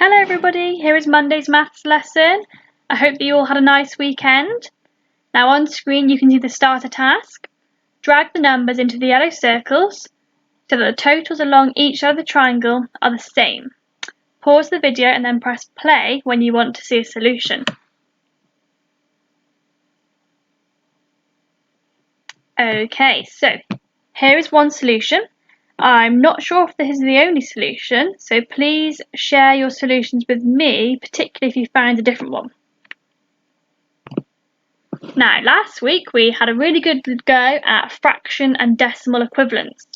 Hello everybody, here is Monday's maths lesson. I hope that you all had a nice weekend. Now on screen you can see the starter task. Drag the numbers into the yellow circles so that the totals along each side of the triangle are the same. Pause the video and then press play when you want to see a solution. Okay, so here is one solution. I'm not sure if this is the only solution, so please share your solutions with me, particularly if you found a different one. Now, last week we had a really good go at fraction and decimal equivalents.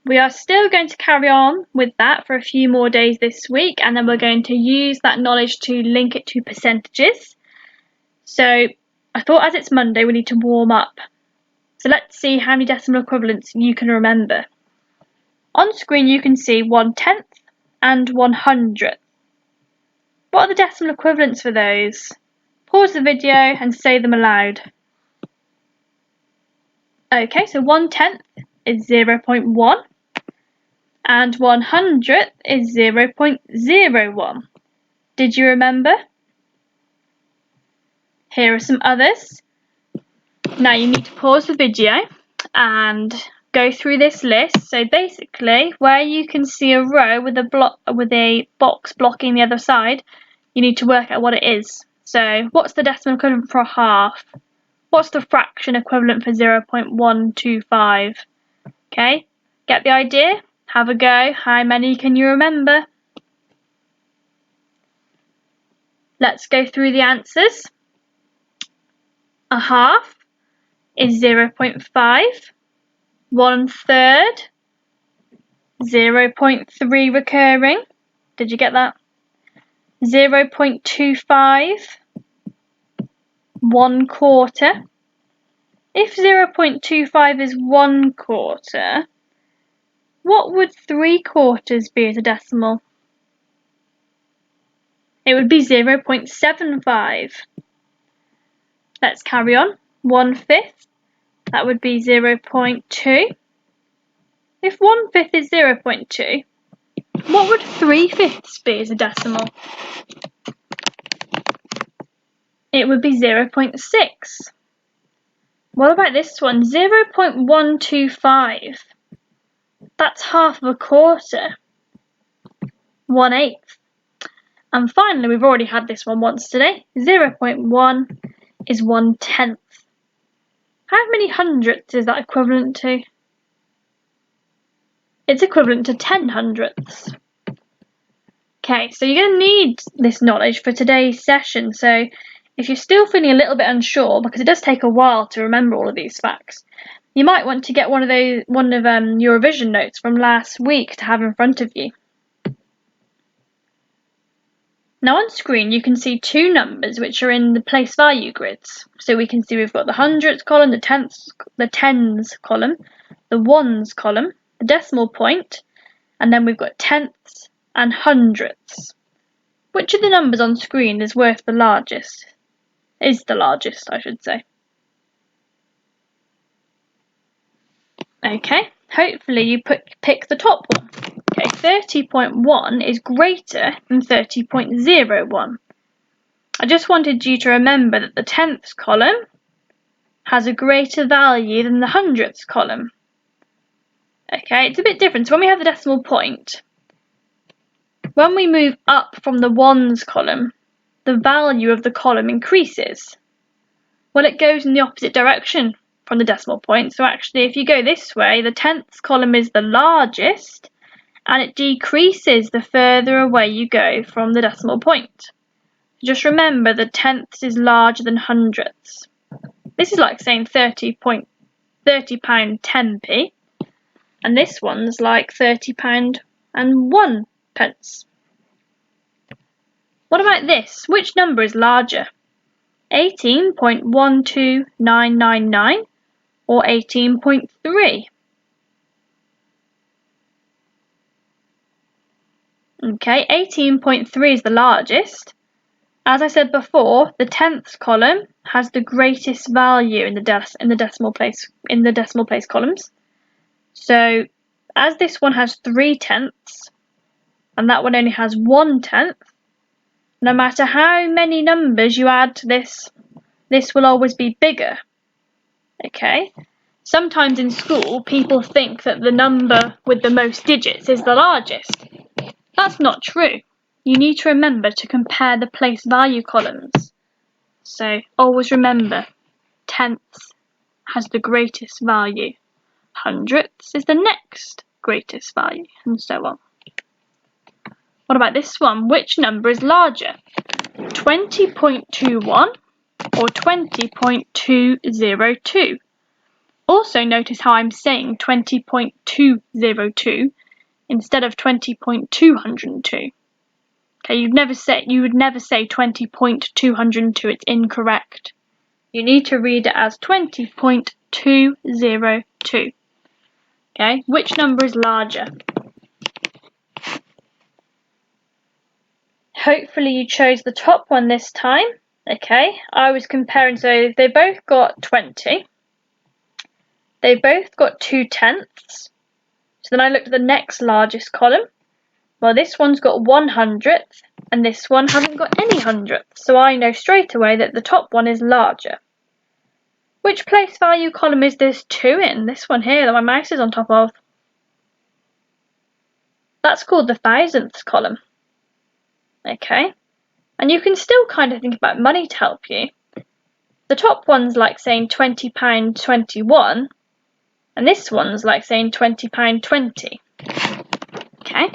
We are still going to carry on with that for a few more days this week, and then we're going to use that knowledge to link it to percentages. So I thought as it's Monday, we need to warm up. So let's see how many decimal equivalents you can remember. On screen you can see 1/10 and 1/100. What are the decimal equivalents for those? Pause the video and say them aloud. Okay, so 1/10 is 0.1 and 100 is 0.01. Did you remember? Here are some others. Now you need to pause the video and go through this list. So basically, where you can see a row with a box blocking the other side, you need to work out what it is. So what's the decimal equivalent for a half? What's the fraction equivalent for 0.125? Okay, get the idea? Have a go. How many can you remember? Let's go through the answers. A half is 0.5. 1/3, 0.3 recurring. Did you get that? 0.25, 1/4. If 0.25 is 1/4, what would 3/4 be as a decimal? It would be 0.75. Let's carry on. 1/5, that would be 0.2. If 1/5 is 0.2, what would 3/5 be as a decimal? It would be 0.6. What about this one? 0.125. That's half of a quarter. 1/8. And finally, we've already had this one once today. 0.1 is 1/10. How many hundredths is that equivalent to? It's equivalent to 10 hundredths. Okay, so you're going to need this knowledge for today's session. So if you're still feeling a little bit unsure, because it does take a while to remember all of these facts, you might want to get one of your revision notes from last week to have in front of you. Now on screen you can see two numbers which are in the place value grids. So we can see we've got the hundredths column, the tens column, the ones column, the decimal point, and then we've got tenths and hundredths. Which of the numbers on screen is worth the largest? Is the largest, I should say. Okay, hopefully you pick the top one. Okay, 30.1 is greater than 30.01. I just wanted you to remember that the tenths column has a greater value than the hundredths column. Okay, it's a bit different. So when we have the decimal point, when we move up from the ones column, the value of the column increases. Well, it goes in the opposite direction from the decimal point. So actually, if you go this way, the tenths column is the largest, and it decreases the further away you go from the decimal point. Just remember the tenths is larger than hundredths. This is like saying £30 10p, and this one's like £30 and 1 pence. What about this? Which number is larger? 18.12999 or 18.3? Okay, 18.3 is the largest. As I said before, the tenths column has the greatest value in the decimal place columns. So as this one has 3/10, and that one only has 1/10, no matter how many numbers you add to this, this will always be bigger. Okay? Sometimes in school, people think that the number with the most digits is the largest. That's not true. You need to remember to compare the place value columns. So always remember, tenths has the greatest value. Hundredths is the next greatest value, and so on. What about this one? Which number is larger? 20.21 or 20.202? Also notice how I'm saying 20.202 instead of 20.202. Okay, you would never say 20.202, it's incorrect. You need to read it as 20.202. Okay, which number is larger? Hopefully you chose the top one this time. Okay, I was comparing, so they both got 20. They both got 2/10. So then I looked at the next largest column. Well, this one's got 1/100th, and this one hasn't got any hundredths, so I know straight away that the top one is larger. Which place value column is this 2 in? This one here that my mouse is on top of. That's called the thousandths column. Okay, and you can still kind of think about money to help you. The top one's like saying £20.21, and this one's like saying £20.20. Okay,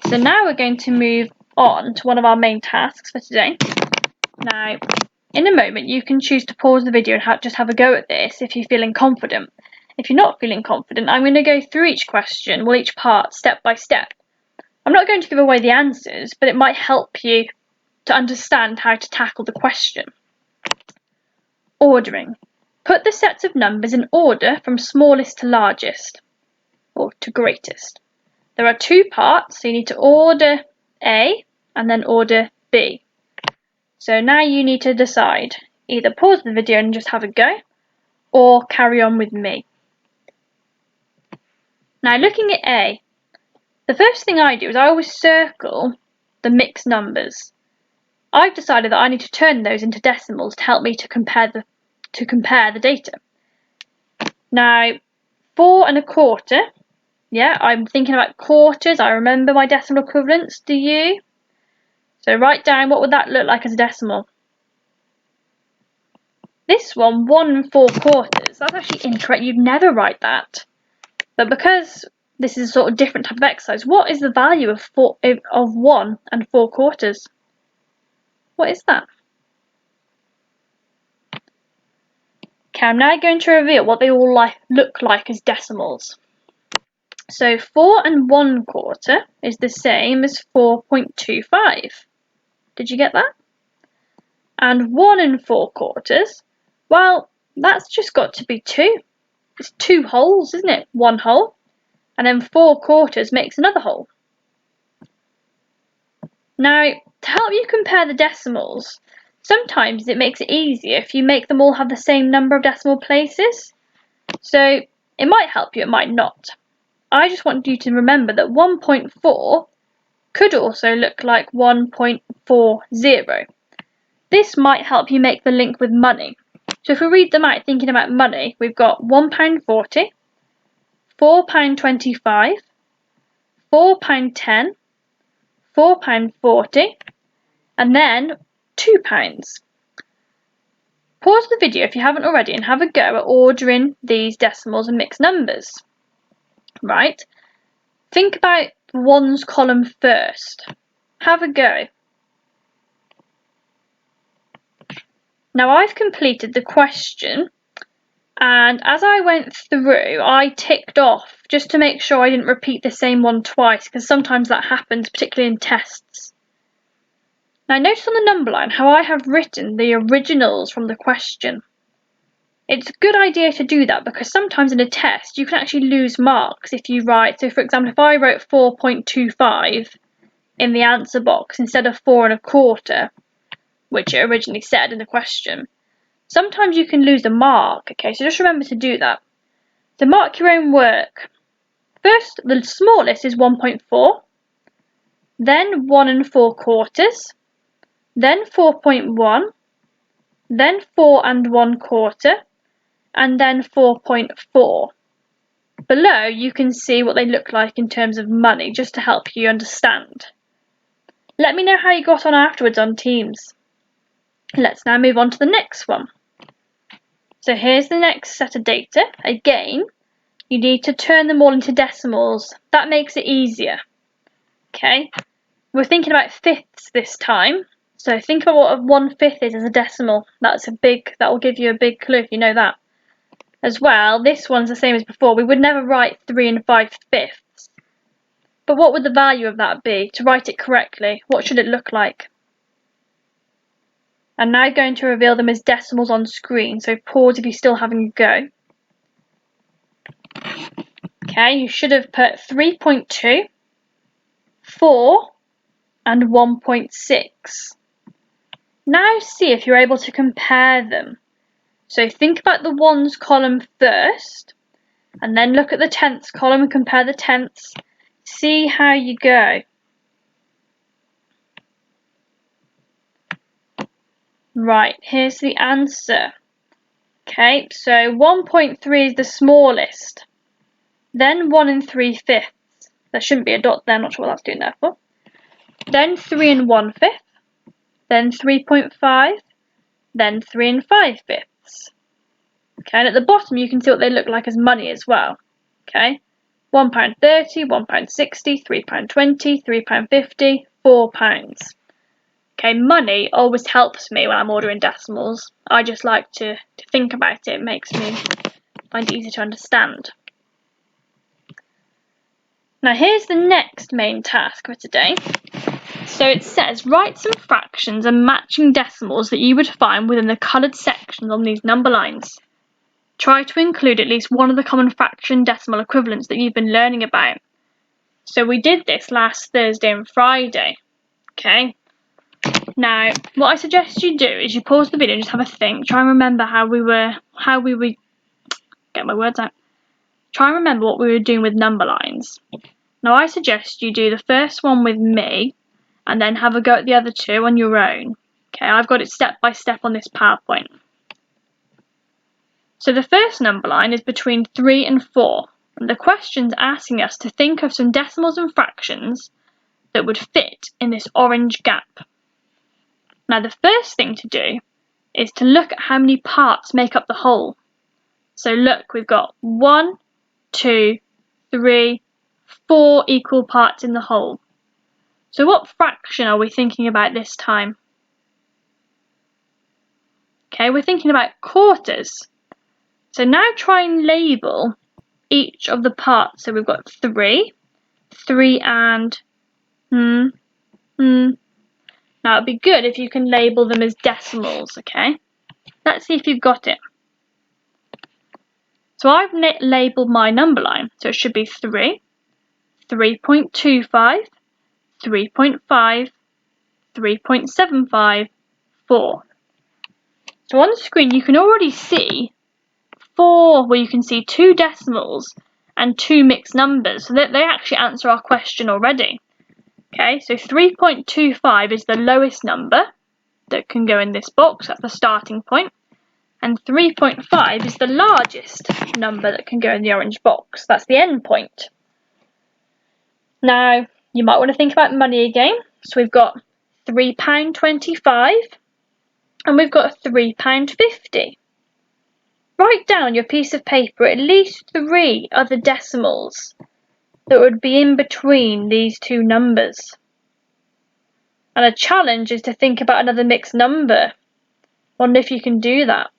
so now we're going to move on to one of our main tasks for today. Now, in a moment, you can choose to pause the video and just have a go at this if you're feeling confident. If you're not feeling confident, I'm going to go through each question, each part, step by step. I'm not going to give away the answers, but it might help you to understand how to tackle the question. Ordering. Put the sets of numbers in order from smallest to largest, or to greatest. There are 2 parts, so you need to order A and then order B. So now you need to decide. Either pause the video and just have a go, or carry on with me. Now looking at A, the first thing I do is I always circle the mixed numbers. I've decided that I need to turn those into decimals to help me to compare the data. Now, 4 1/4. Yeah, I'm thinking about quarters. I remember my decimal equivalents. Do you? So write down what would that look like as a decimal. This one, 1 4/4. That's actually incorrect. You'd never write that. But because this is a sort of different type of exercise, what is the value of 1 4/4? What is that? Okay, I'm now going to reveal what they all look like as decimals. So 4 1/4 is the same as 4.25. Did you get that? And 1 4/4, well, that's just got to be 2. It's 2 wholes, isn't it? 1 whole. And then 4/4 makes another whole. Now, to help you compare the decimals, sometimes it makes it easier if you make them all have the same number of decimal places. So it might help you, it might not. I just want you to remember that 1.4 could also look like 1.40. This might help you make the link with money. So if we read them out thinking about money, we've got £1.40, £4.25, £4.10, £4.40, and then £2. Pause the video if you haven't already and have a go at ordering these decimals and mixed numbers. Right? Think about the ones column first. Have a go. Now I've completed the question, and as I went through, I ticked off just to make sure I didn't repeat the same one twice, because sometimes that happens, particularly in tests. Now notice on the number line how I have written the originals from the question. It's a good idea to do that because sometimes in a test you can actually lose marks if you write, so for example if I wrote 4.25 in the answer box instead of 4 1/4, which it originally said in the question, sometimes you can lose a mark, okay, so just remember to do that. So mark your own work. first, the smallest is 1.4, then 1 4/4, then 4.1, then 4 1/4, and then 4.4. Below, you can see what they look like in terms of money, just to help you understand. Let me know how you got on afterwards on Teams. Let's now move on to the next one. So here's the next set of data. Again, you need to turn them all into decimals. That makes it easier. Okay, we're thinking about fifths this time. So think about what 1/5 is as a decimal. That will give you a big clue if you know that. As well, this one's the same as before. We would never write 3 5/5. But what would the value of that be? To write it correctly, what should it look like? I'm now going to reveal them as decimals on screen, so pause if you're still having a go. Okay, you should have put 3.2, 4, and 1.6. Now see if you're able to compare them. So think about the ones column first, and then look at the tenths column and compare the tenths. See how you go. Right, here's the answer. Okay, so 1.3 is the smallest. Then 1 3/5. There shouldn't be a dot there, I'm not sure what that's doing there for. Then 3 1/5. Then 3.5. Then 3 5/5. Okay, and at the bottom you can see what they look like as money as well. Okay, £1.30, £1.60, £3.20, £3.50, £4. Okay, money always helps me when I'm ordering decimals. I just like to think about it. It makes me find it easy to understand. Now here's the next main task for today. So it says write some fractions and matching decimals that you would find within the coloured sections on these number lines. Try to include at least one of the common fraction decimal equivalents that you've been learning about. So we did this last Thursday and Friday. Okay. Now, what I suggest you do is you pause the video and just have a think. Try and remember how we were, get my words out. Try and remember what we were doing with number lines. Now, I suggest you do the first one with me and then have a go at the other two on your own. Okay, I've got it step by step on this PowerPoint. So the first number line is between 3 and 4. And the question's asking us to think of some decimals and fractions that would fit in this orange gap. Now the first thing to do is to look at how many parts make up the whole. So look, we've got 1, 2, 3, 4 equal parts in the whole. So what fraction are we thinking about this time? Okay, we're thinking about quarters. So now try and label each of the parts. So we've got 3 and Now it'd be good if you can label them as decimals, okay? Let's see if you've got it. So I've labelled my number line. So it should be 3, 3.25, 3.5, 3.75, 4. So on the screen you can already see 4 where you can see 2 decimals and 2 mixed numbers. So that they actually answer our question already. Okay, so 3.25 is the lowest number that can go in this box. That's the starting point. And 3.5 is the largest number that can go in the orange box. That's the end point. Now, you might want to think about money again. So we've got £3.25 and we've got £3.50. Write down on your piece of paper at least 3 other decimals that would be in between these two numbers. And a challenge is to think about another mixed number. Wonder if you can do that.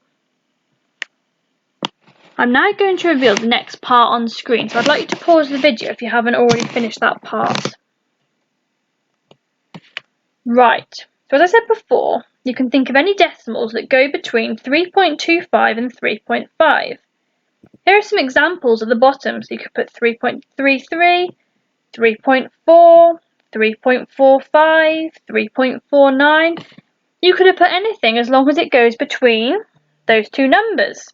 I'm now going to reveal the next part on screen, so I'd like you to pause the video if you haven't already finished that part. Right, so as I said before, you can think of any decimals that go between 3.25 and 3.5. Here are some examples at the bottom, so you could put 3.33, 3.4, 3.45, 3.49. You could have put anything as long as it goes between those two numbers.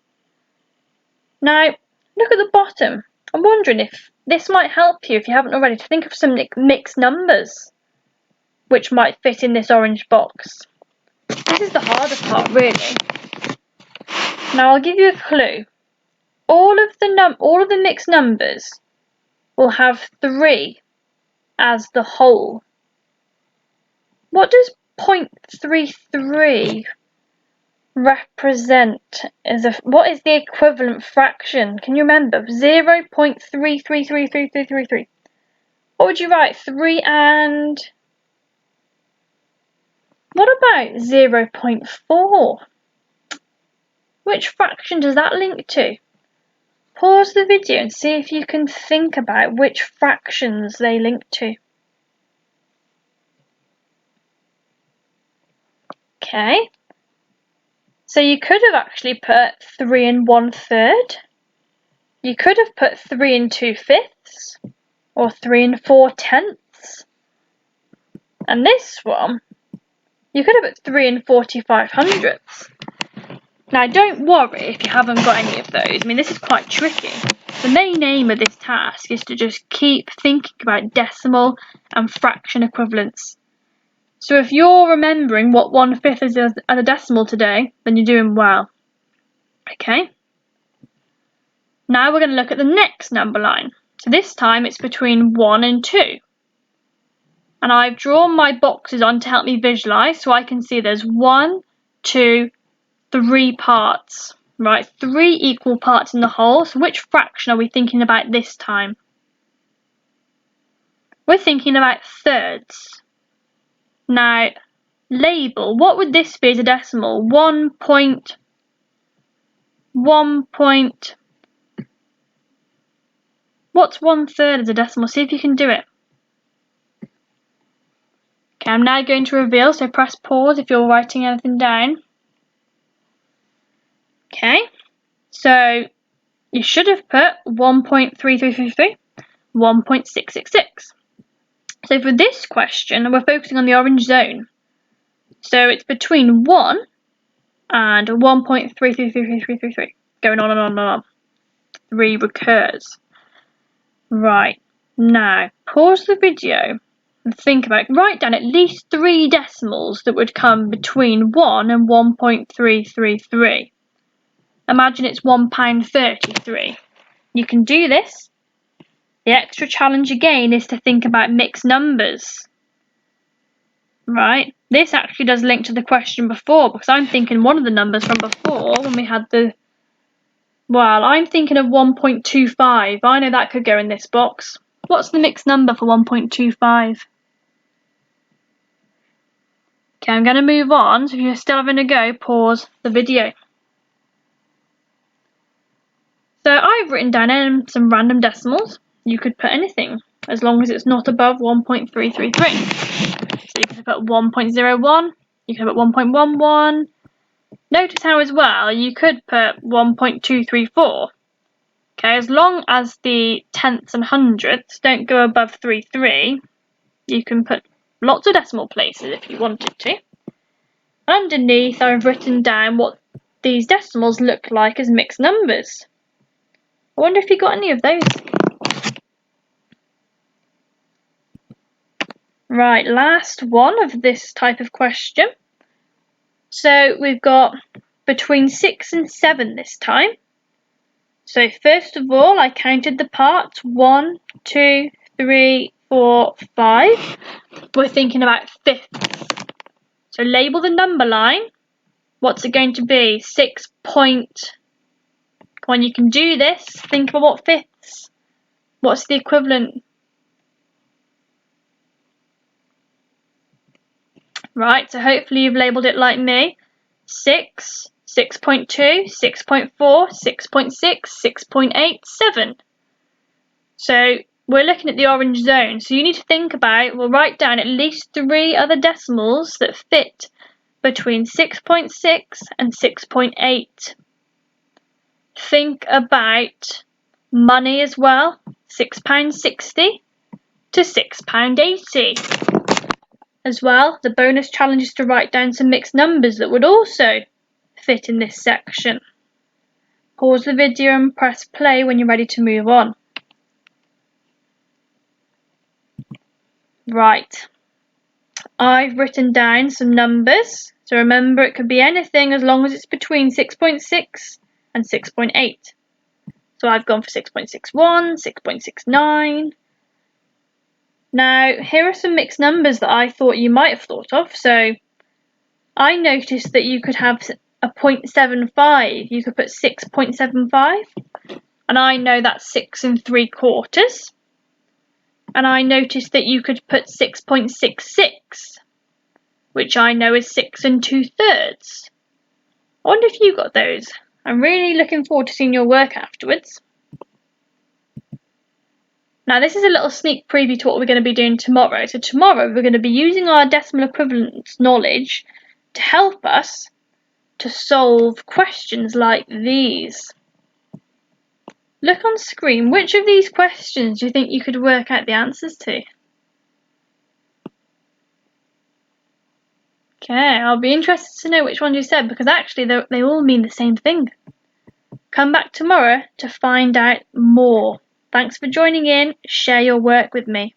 Now, look at the bottom. I'm wondering if this might help you, if you haven't already, to think of some mixed numbers which might fit in this orange box. This is the harder part, really. Now I'll give you a clue. All of the mixed numbers will have 3 as the whole. What does 0.33 represent what is the equivalent fraction? Can you remember? 0.33333333. What would you write? 3 and what about 0.4? Which fraction does that link to? Pause the video and see if you can think about which fractions they link to. Okay. So you could have actually put 3 and 1/3. You could have put 3 and 2/5, or 3 and 4/10. And this one, you could have put 3 and 45/100. Now don't worry if you haven't got any of those. I mean, this is quite tricky. The main aim of this task is to just keep thinking about decimal and fraction equivalents. So if you're remembering what 1/5 is as a decimal today, then you're doing well. Okay? Now we're going to look at the next number line. So this time it's between 1 and 2. And I've drawn my boxes on to help me visualise, so I can see there's 1, 2, 3 parts. Right, 3 equal parts in the whole. So which fraction are we thinking about this time? We're thinking about thirds. Now, label, what would this be as a decimal? 1 point. What's 1/3 as a decimal? See if you can do it. Okay, I'm now going to reveal, so press pause if you're writing anything down. Okay, so you should have put 1.3333, 1.666. So for this question, we're focusing on the orange zone. So it's between 1 and 1.333333, going on and on and on. 3 recurs. Right, now pause the video and think about it. Write down at least 3 decimals that would come between 1 and 1.333. Imagine it's £1.33. You can do this. The extra challenge again is to think about mixed numbers. Right, this actually does link to the question before, because I'm thinking one of the numbers from before when we had the, well, I'm thinking of 1.25. I know that could go in this box. What's the mixed number for 1.25? Okay, I'm going to move on, so if you're still having a go, pause the video. So I've written down some random decimals. You could put anything, as long as it's not above 1.333. So you could put 1.01, you could put 1.11. Notice how as well you could put 1.234. Okay, as long as the tenths and hundredths don't go above 33, you can put lots of decimal places if you wanted to. Underneath, I've written down what these decimals look like as mixed numbers. I wonder if you got any of those. Right, last one of this type of question. So we've got between 6 and 7 this time. So first of all, I counted the parts. 1, 2, 3, 4, 5. We're thinking about fifths. So label the number line. What's it going to be? 6 point. When you can do this, think about what fifths. What's the equivalent? Right, so hopefully you've labelled it like me. 6, 6.2, 6.4, 6.6, 6.8, 7. So we're looking at the orange zone. So you need to think about, we'll write down at least 3 other decimals that fit between 6.6 and 6.8. Think about money as well. £6.60 to £6.80. As well, the bonus challenge is to write down some mixed numbers that would also fit in this section. Pause the video and press play when you're ready to move on. Right. I've written down some numbers. So remember, it could be anything as long as it's between 6.6 and 6.8. So I've gone for 6.61, 6.69. Now, here are some mixed numbers that I thought you might have thought of. So I noticed that you could have a 0.75. You could put 6.75. And I know that's 6 3/4. And I noticed that you could put 6.66, which I know is 6 2/3. I wonder if you got those. I'm really looking forward to seeing your work afterwards. Now, this is a little sneak preview to what we're going to be doing tomorrow. So tomorrow we're going to be using our decimal equivalence knowledge to help us to solve questions like these. Look on screen. Which of these questions do you think you could work out the answers to? Okay, I'll be interested to know which ones you said, because actually they all mean the same thing. Come back tomorrow to find out more. Thanks for joining in. Share your work with me.